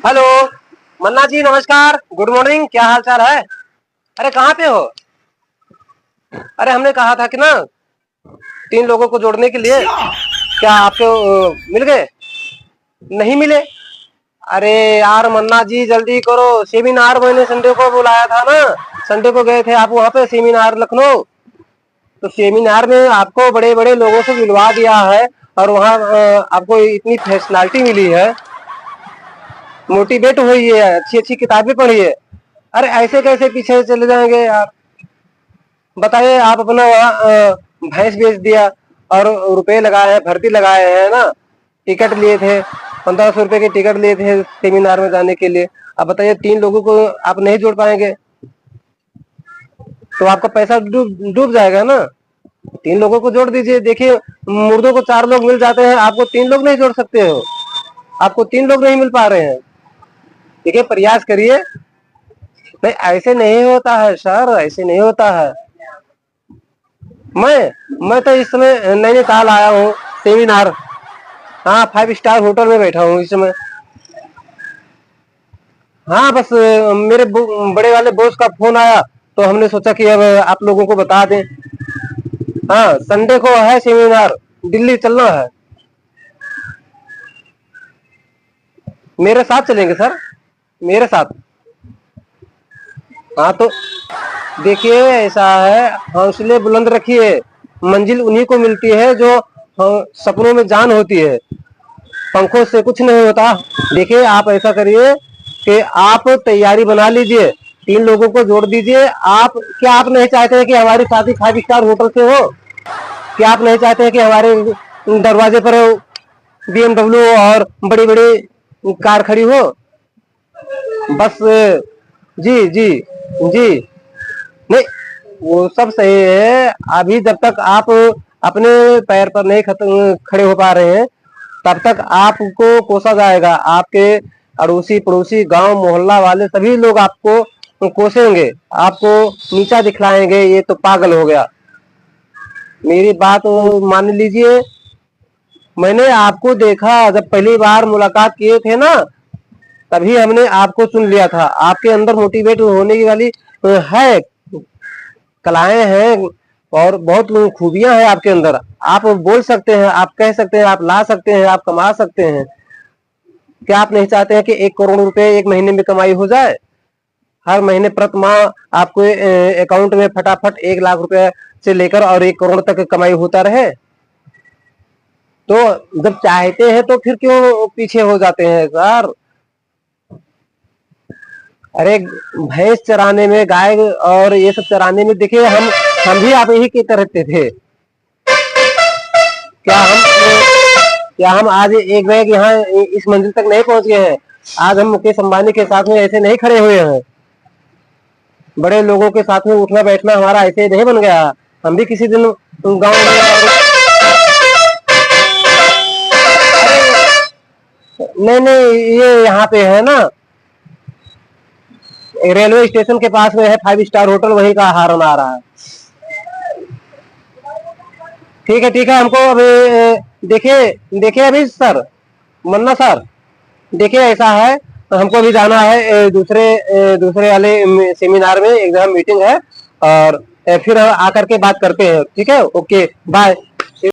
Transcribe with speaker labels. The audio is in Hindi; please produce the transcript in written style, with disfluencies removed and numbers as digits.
Speaker 1: हेलो। मन्ना जी नमस्कार, गुड मॉर्निंग, क्या हाल चाल है? अरे कहाँ पे हो? अरे हमने कहा था कि ना 3 लोगों को जोड़ने के लिए, क्या आपको मिल गए? नहीं मिले? अरे यार मन्ना जी जल्दी करो, सेमिनार मैंने संडे को बुलाया था ना। संडे को गए थे आप वहाँ पे सेमिनार लखनऊ। तो सेमिनार में आपको बड़े बड़े लोगों से मिलवा दिया है और वहाँ आपको इतनी फैसिलिटी मिली है, मोटिवेट हुई है, अच्छी अच्छी किताबें पढ़ी है। अरे ऐसे कैसे पीछे चले जाएंगे यार? बताइए, आप अपना भैंस बेच दिया और रुपए लगाए हैं, भर्ती लगाए हैं ना, टिकट लिए थे, 1500 रुपए की टिकट लिए थे सेमिनार में जाने के लिए। अब बताइए 3 लोगों को आप नहीं जोड़ पाएंगे तो आपका पैसा डूब डूब जाएगा ना। 3 लोगों को जोड़ दीजिए। देखिए, मुर्दों को 4 लोग मिल जाते हैं, आपको 3 लोग नहीं जोड़ सकते हो। आपको 3 लोग नहीं मिल पा रहे हैं। देखिए, प्रयास करिए। नहीं, ऐसे नहीं होता है सर, ऐसे नहीं होता है। मैं तो इस समय नैनीताल आया हूँ सेमिनार। हाँ, 5 स्टार होटल में बैठा हूँ इस समय। हाँ, बस मेरे बड़े वाले बॉस का फोन आया तो हमने सोचा कि अब आप लोगों को बता दें। हाँ, संडे को है सेमिनार, दिल्ली चलना है। मेरे साथ चलेंगे सर, मेरे साथ। हाँ तो देखिए, ऐसा है, हौसले बुलंद रखिए। मंजिल उन्हीं को मिलती है जो सपनों में जान होती है, पंखों से कुछ नहीं होता। देखिए, आप ऐसा करिए कि आप तैयारी बना लीजिए, 3 लोगों को जोड़ दीजिए। आप क्या आप नहीं चाहते हैं कि हमारी शादी 5 स्टार होटल से हो? क्या आप नहीं चाहते हैं कि हमारे दरवाजे पर BMW और बड़ी बड़ी कार खड़ी हो? बस जी जी जी। नहीं, वो सब सही है। अभी जब तक आप अपने पैर पर नहीं खड़े हो पा रहे हैं तब तक आपको कोसा जाएगा। आपके अड़ोसी पड़ोसी गांव मोहल्ला वाले सभी लोग आपको कोसेंगे, आपको नीचा दिखलाएंगे, ये तो पागल हो गया। मेरी बात मान लीजिए। मैंने आपको देखा जब पहली बार मुलाकात किए थे ना, तभी हमने आपको चुन लिया था। आपके अंदर मोटिवेट होने की वाली है, कलाएं हैं और बहुत खूबियां हैं आपके अंदर। आप बोल सकते हैं, आप कह सकते हैं, आप ला सकते हैं, आप कमा सकते हैं। क्या आप नहीं चाहते हैं कि 1 करोड़ रुपए एक महीने में कमाई हो जाए? हर महीने प्रति माह आपको अकाउंट में फटाफट 1 लाख रुपए से लेकर और 1 करोड़ तक कमाई होता रहे। तो जब चाहते हैं तो फिर क्यों पीछे हो जाते हैं सर? अरे, भैंस चराने में, गाय और ये सब चराने में, देखिए हम भी आप ही की तरह थे। क्या हम क्या हम आज एक बैग यहाँ इस मंजिल तक नहीं पहुंच गए हैं? आज हम मुकेश अंबानी के साथ में ऐसे नहीं खड़े हुए हैं। बड़े लोगों के साथ में उठना बैठना हमारा ऐसे नहीं बन गया। हम भी किसी दिन गांव में। नहीं नहीं, ये यहाँ पे है ना, रेलवे स्टेशन के पास में है 5 स्टार होटल, वहीं का हारन आ रहा है। ठीक है ठीक है, हमको अभी देखिए देखिए अभी सर, मन्ना सर, देखिए ऐसा है, हमको अभी जाना है दूसरे वाले सेमिनार में, एग्जाम मीटिंग है। और फिर आकर के बात करते हैं। ठीक है, ओके बाय।